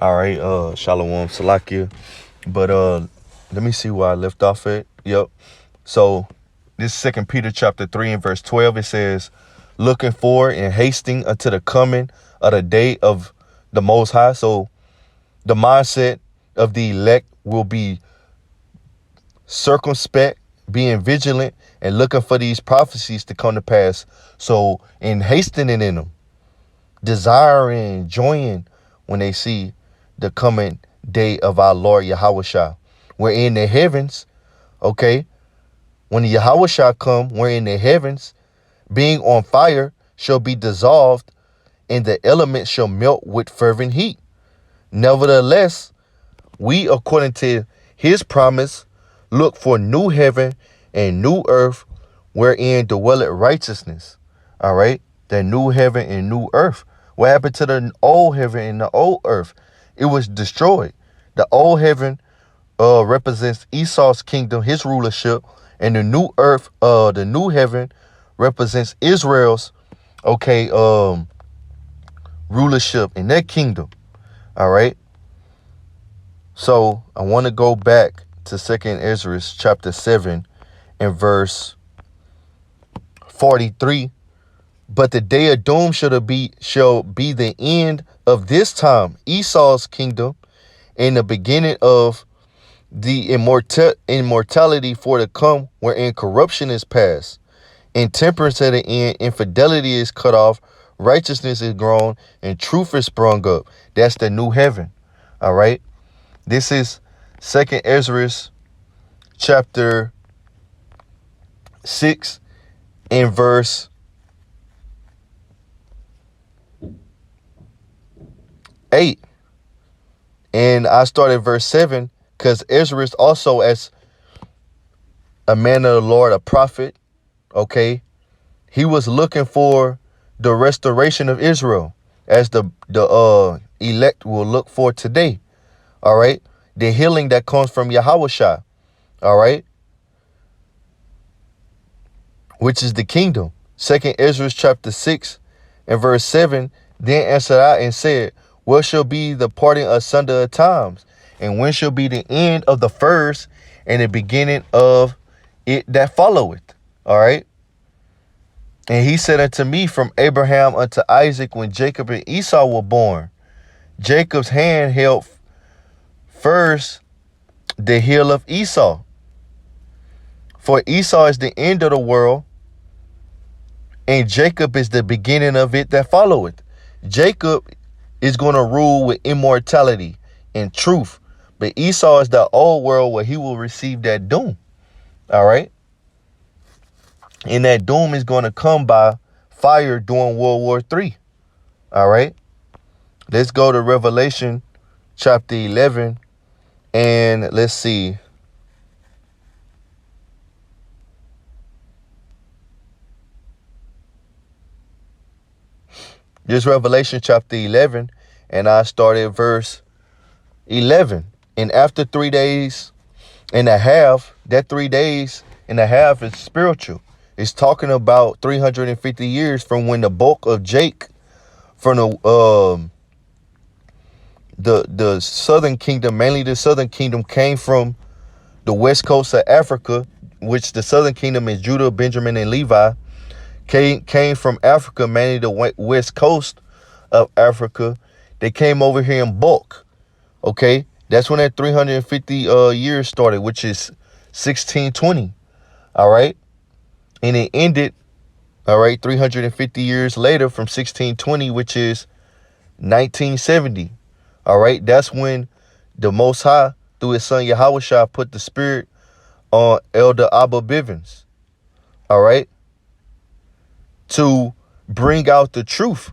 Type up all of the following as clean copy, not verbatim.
All right, Shalom Salakia. But let me see where I left off at. Yep. So this Second Peter chapter 3 and verse 12, it says, looking forward and hasting unto the coming of the day of the Most High. So the mindset of the elect will be circumspect, being vigilant, and looking for these prophecies to come to pass. So in hastening in them, desiring, enjoying when they see the coming day of our Lord Yahushua. We're in the heavens, okay? When Yahushua come, we're in the heavens. Being on fire shall be dissolved, and the elements shall melt with fervent heat. Nevertheless, we, according to his promise, look for new heaven and new earth, wherein dwelleth righteousness. All right? The new heaven and new earth. What happened to the old heaven and the old earth? It was destroyed. The old heaven represents Esau's kingdom, his rulership, and the new earth, the new heaven represents Israel's, rulership in their kingdom. All right. So I want to go back to 2nd Ezra chapter 7 and verse 43. But the day of doom shall be the end of this time, Esau's kingdom, and the beginning of the immortality for to come, wherein corruption is past, intemperance at the end, infidelity is cut off, righteousness is grown, and truth is sprung up. That's the new heaven. All right. This is 2nd Ezra chapter 6 and verse 8. And I started verse 7 because Ezra is also, as a man of the Lord, a prophet, okay? He was looking for the restoration of Israel, as the elect will look for today. All right? The healing that comes from Yahushua. All right? Which is the kingdom. 2nd Ezra chapter 6 and verse 7. Then answered I and said, what shall be the parting asunder of times? And when shall be the end of the first and the beginning of it that followeth? All right. And he said unto me, from Abraham unto Isaac, when Jacob and Esau were born, Jacob's hand held first the heel of Esau. For Esau is the end of the world, and Jacob is the beginning of it that followeth. Jacob is going to rule with immortality and truth, but Esau is the old world where he will receive that doom. All right. And that doom is going to come by fire during World War III. All right. Let's go to Revelation chapter 11 and let's see. This Revelation chapter 11, and I started verse 11. And after 3 days and a half, that 3 days and a half is spiritual. It's talking about 350 years from when the bulk of Jake from the southern kingdom, mainly the southern kingdom, came from the west coast of Africa, which the southern kingdom is Judah, Benjamin, and Levi. Came from Africa, mainly the west coast of Africa. They came over here in bulk. Okay, that's when that 350 years started, which is 1620. All right, and it ended. All right, 350 years later from 1620, which is 1970. All right, that's when the Most High, through his son Yahushua, put the spirit on Elder Abba Bivens. All right, to bring out the truth,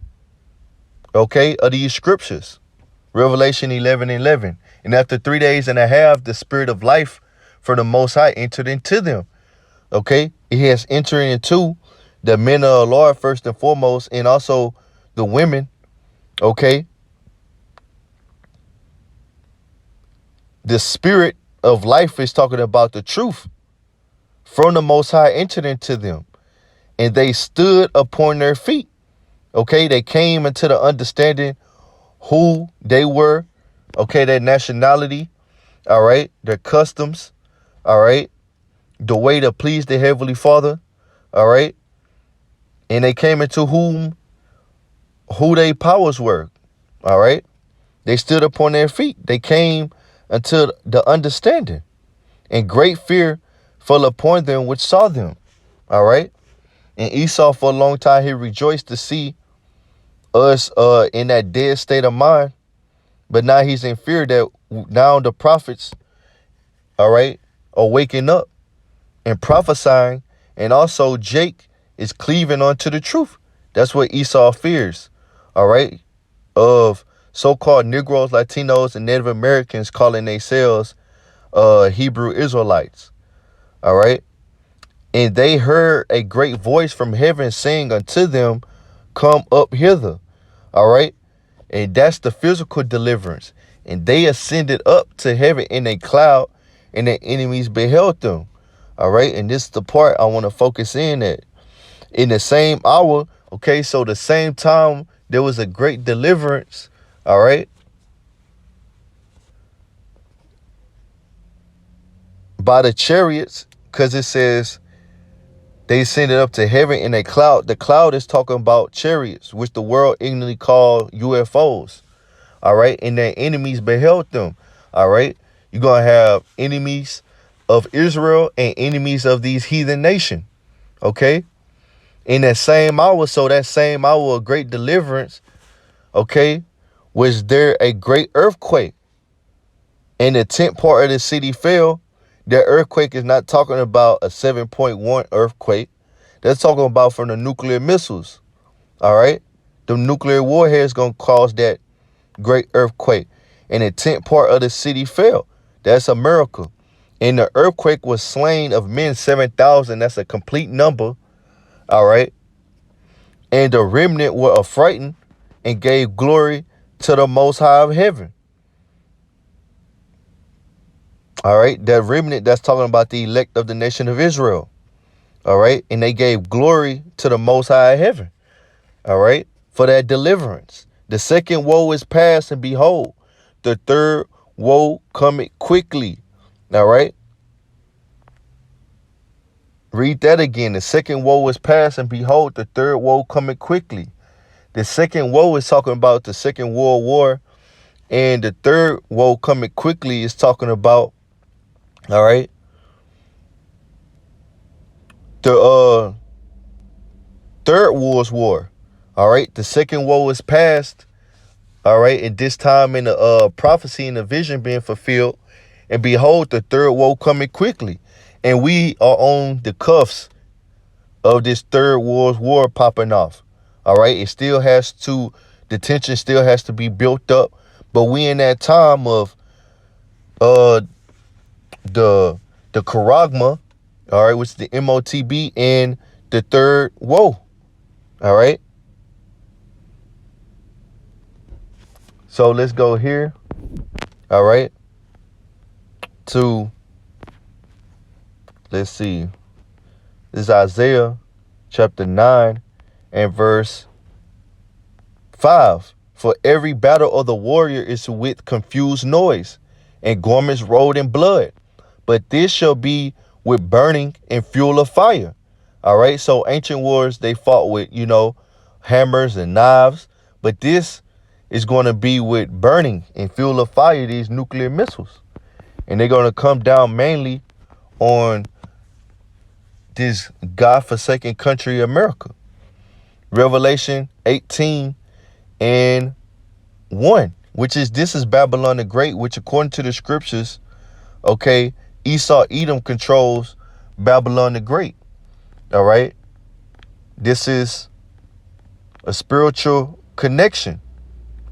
okay, of these scriptures. Revelation 11:11. And after 3 days and a half, the spirit of life for the Most High entered into them. Okay, it has entered into the men of the Lord first and foremost, and also the women. Okay, the spirit of life is talking about the truth from the Most High entered into them. And they stood upon their feet. Okay, they came into the understanding who they were, okay, their nationality, all right, their customs, all right, the way to please the Heavenly Father, all right, and they came into who their powers were, all right. They stood upon their feet. They came unto the understanding, and great fear fell upon them which saw them, all right. And Esau, for a long time, he rejoiced to see us in that dead state of mind, but now he's in fear that now the prophets, all right, are waking up and prophesying, and also Jake is cleaving onto the truth. That's what Esau fears, all right, of so-called Negroes, Latinos, and Native Americans calling themselves Hebrew Israelites, all right. And they heard a great voice from heaven saying unto them, come up hither, all right. And that's the physical deliverance. And they ascended up to heaven in a cloud, and their enemies beheld them. All right. And this is the part I want to focus in at. In the same hour, okay, so the same time there was a great deliverance, all right, by the chariots, because it says they ascended up to heaven in a cloud. The cloud is talking about chariots, which the world ignorantly call UFOs. All right. And their enemies beheld them. All right. You're going to have enemies of Israel and enemies of these heathen nations. Okay. In that same hour, so that same hour of great deliverance, okay, was there a great earthquake, and the 10th part of the city fell. That earthquake is not talking about a 7.1 earthquake. That's talking about from the nuclear missiles. All right. The nuclear warhead is going to cause that great earthquake, and the 10th part of the city fell. That's a miracle. And the earthquake was slain of men 7,000. That's a complete number. All right. And the remnant were affrighted and gave glory to the Most High of heaven. All right. That remnant, that's talking about the elect of the nation of Israel. All right. And they gave glory to the Most High of heaven. All right. For that deliverance. The second woe is past, and behold, the third woe cometh quickly. All right. Read that again. The second woe is past, and behold, the third woe cometh quickly. The second woe is talking about the Second World War, and the third woe coming quickly is talking about, all right, the Third World War. All right, the second woe is past. All right, and this time in the prophecy and the vision being fulfilled, and behold, the third woe coming quickly, and we are on the cuffs of this Third World War popping off. All right, the tension still has to be built up, but we in that time of the charagma, all right, which is the MOTB, and the third woe. All right. So let's go here. All right. Let's see. This is Isaiah chapter 9 and verse 5. For every battle of the warrior is with confused noise and garments rolled in blood. But this shall be with burning and fuel of fire. All right. So ancient wars, they fought with, hammers and knives. But this is going to be with burning and fuel of fire, these nuclear missiles. And they're going to come down mainly on this God-forsaken country, America. Revelation 18 and 1, this is Babylon the Great, which according to the scriptures, okay, Esau, Edom controls Babylon the Great. All right. This is a spiritual connection.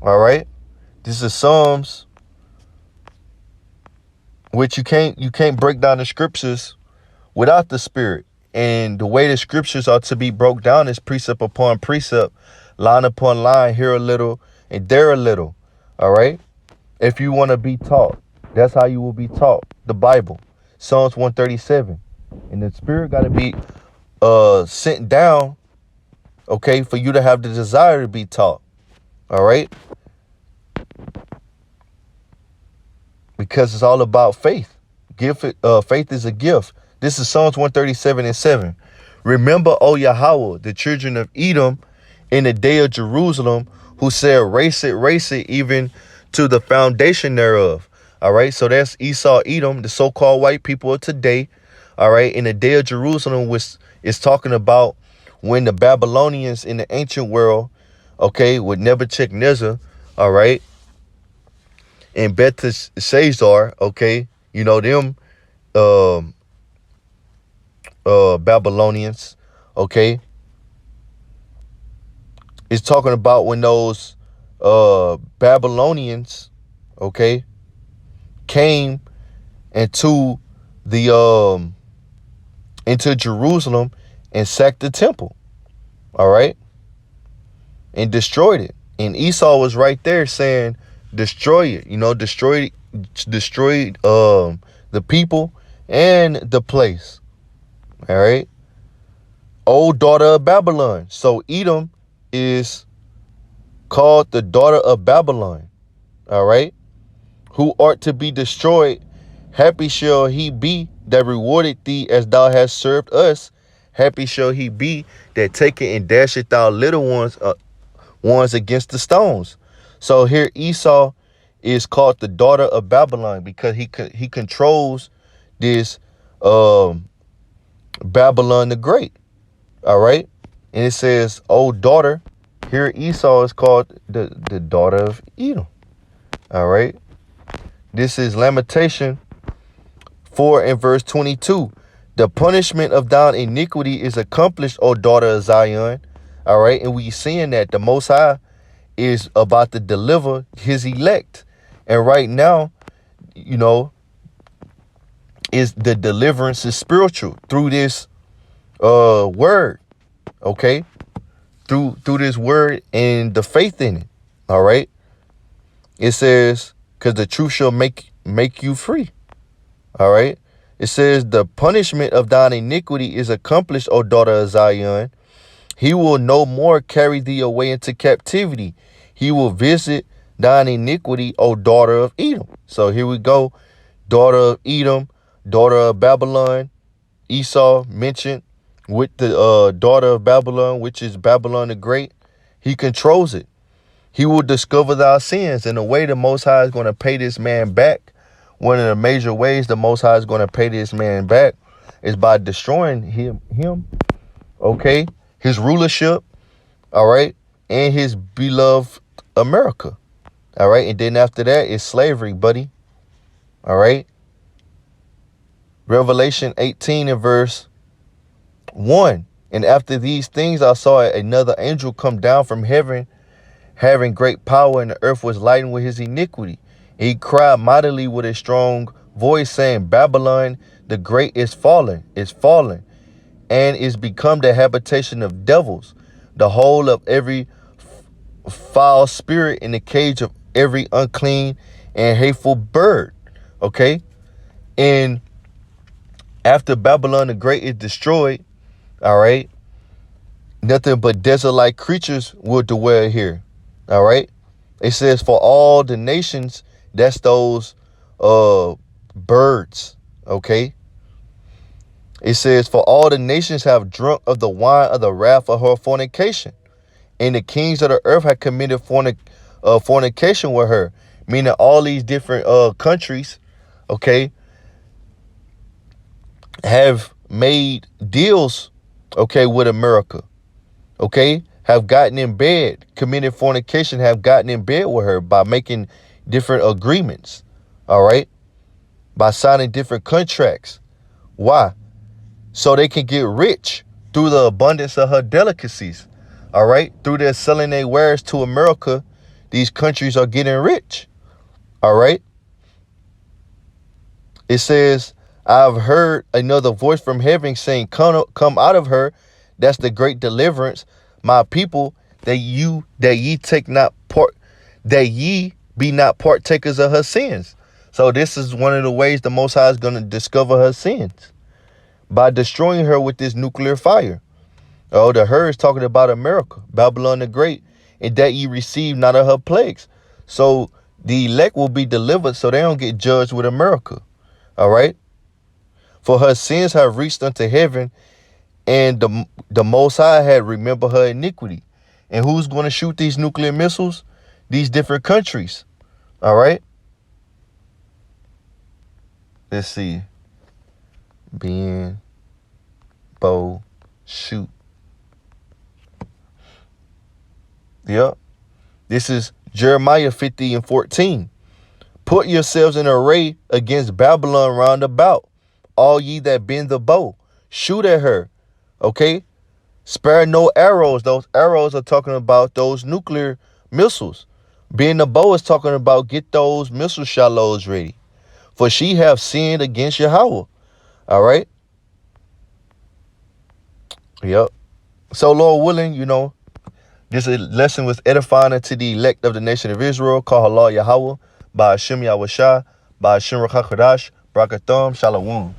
All right. This is Psalms, which you can't break down the scriptures without the spirit. And the way the scriptures are to be broke down is precept upon precept, line upon line, here a little and there a little. All right. If you want to be taught, that's how you will be taught the Bible. Psalms 137. And the spirit got to be sent down, okay, for you to have the desire to be taught. All right. because it's all about faith. Faith is a gift. This is Psalms 137:7. Remember, O Yahweh, the children of Edom in the day of Jerusalem, who said, race it, even to the foundation thereof. All right, so that's Esau, Edom, the so-called white people of today. All right, in the day of Jerusalem, which is talking about when the Babylonians in the ancient world, okay, with Nebuchadnezzar, all right, and Belteshazzar, okay, you know them Babylonians, okay. It's talking about when those Babylonians, okay, came into the into Jerusalem and sacked the temple, all right, and destroyed it. And Esau was right there saying, destroy it, you know, destroy the people and the place. All right. Old daughter of Babylon. So Edom is called the daughter of Babylon. All right. Who art to be destroyed. Happy shall he be that rewarded thee as thou hast served us. Happy shall he be that taketh and dasheth thy little ones against the stones. So here Esau is called the daughter of Babylon because he controls this Babylon the Great. All right. And it says, oh daughter, here Esau is called the daughter of Edom. All right. This is Lamentation 4 and verse 22. The punishment of thine iniquity is accomplished, O daughter of Zion. All right. And we seeing that the Most High is about to deliver his elect. And right now, you know, is the deliverance is spiritual through this word. Okay. Through this word and the faith in it. All right. It says, because the truth shall make you free. All right. It says, the punishment of thine iniquity is accomplished, O daughter of Zion. He will no more carry thee away into captivity. He will visit thine iniquity, O daughter of Edom. So here we go. Daughter of Edom, daughter of Babylon. Esau mentioned with the daughter of Babylon, which is Babylon the Great. He controls it. He will discover thy sins. And the way the Most High is going to pay this man back, one of the major ways the Most High is going to pay this man back is by destroying him, okay, his rulership, all right, and his beloved America, all right. And then after that is slavery, buddy, all right. Revelation 18 and verse 1. And after these things I saw another angel come down from heaven, having great power, and the earth was lightened with his iniquity. He cried mightily with a strong voice, saying, Babylon the Great is fallen, and is become the habitation of devils, the whole of every foul spirit, in the cage of every unclean and hateful bird. Okay. And after Babylon the Great is destroyed, all right, nothing but desert-like creatures will dwell here. All right. It says, for all the nations, that's those birds. Okay. It says, for all the nations have drunk of the wine of the wrath of her fornication, and the kings of the earth have committed fornication with her. Meaning all these different countries, okay, have made deals, okay, with America, okay, have gotten in bed, committed fornication, have gotten in bed with her by making different agreements, all right, by signing different contracts. Why? So they can get rich through the abundance of her delicacies, all right, through their selling their wares to America. These countries are getting rich, all right. It says, I've heard another voice from heaven saying, come out of her. That's the great deliverance, my people, that ye take not part, that ye be not partakers of her sins. So this is one of the ways the Most High is going to discover her sins, by destroying her with this nuclear fire. Oh, the her is talking about America, Babylon the Great, and that ye receive not of her plagues. So The elect will be delivered so they don't get judged with America. All right. For her sins have reached unto heaven, and the Most High had remembered her iniquity. And who's going to shoot these nuclear missiles? These different countries. All right. Let's see. Ben, Bo, shoot. Yep. This is Jeremiah 50:14. Put yourselves in array against Babylon round about, all ye that bend the bow. Shoot at her. Okay? Spare no arrows. Those arrows are talking about those nuclear missiles. Being the bow is talking about get those missile shallows ready. For she have sinned against Yahweh. All right? Yep. So, Lord willing, this lesson was edifying unto the elect of the nation of Israel. Call Allah Yahweh. By Hashem Yahushua. By Hashem Rakha Kodash. Brakatham. Shalom.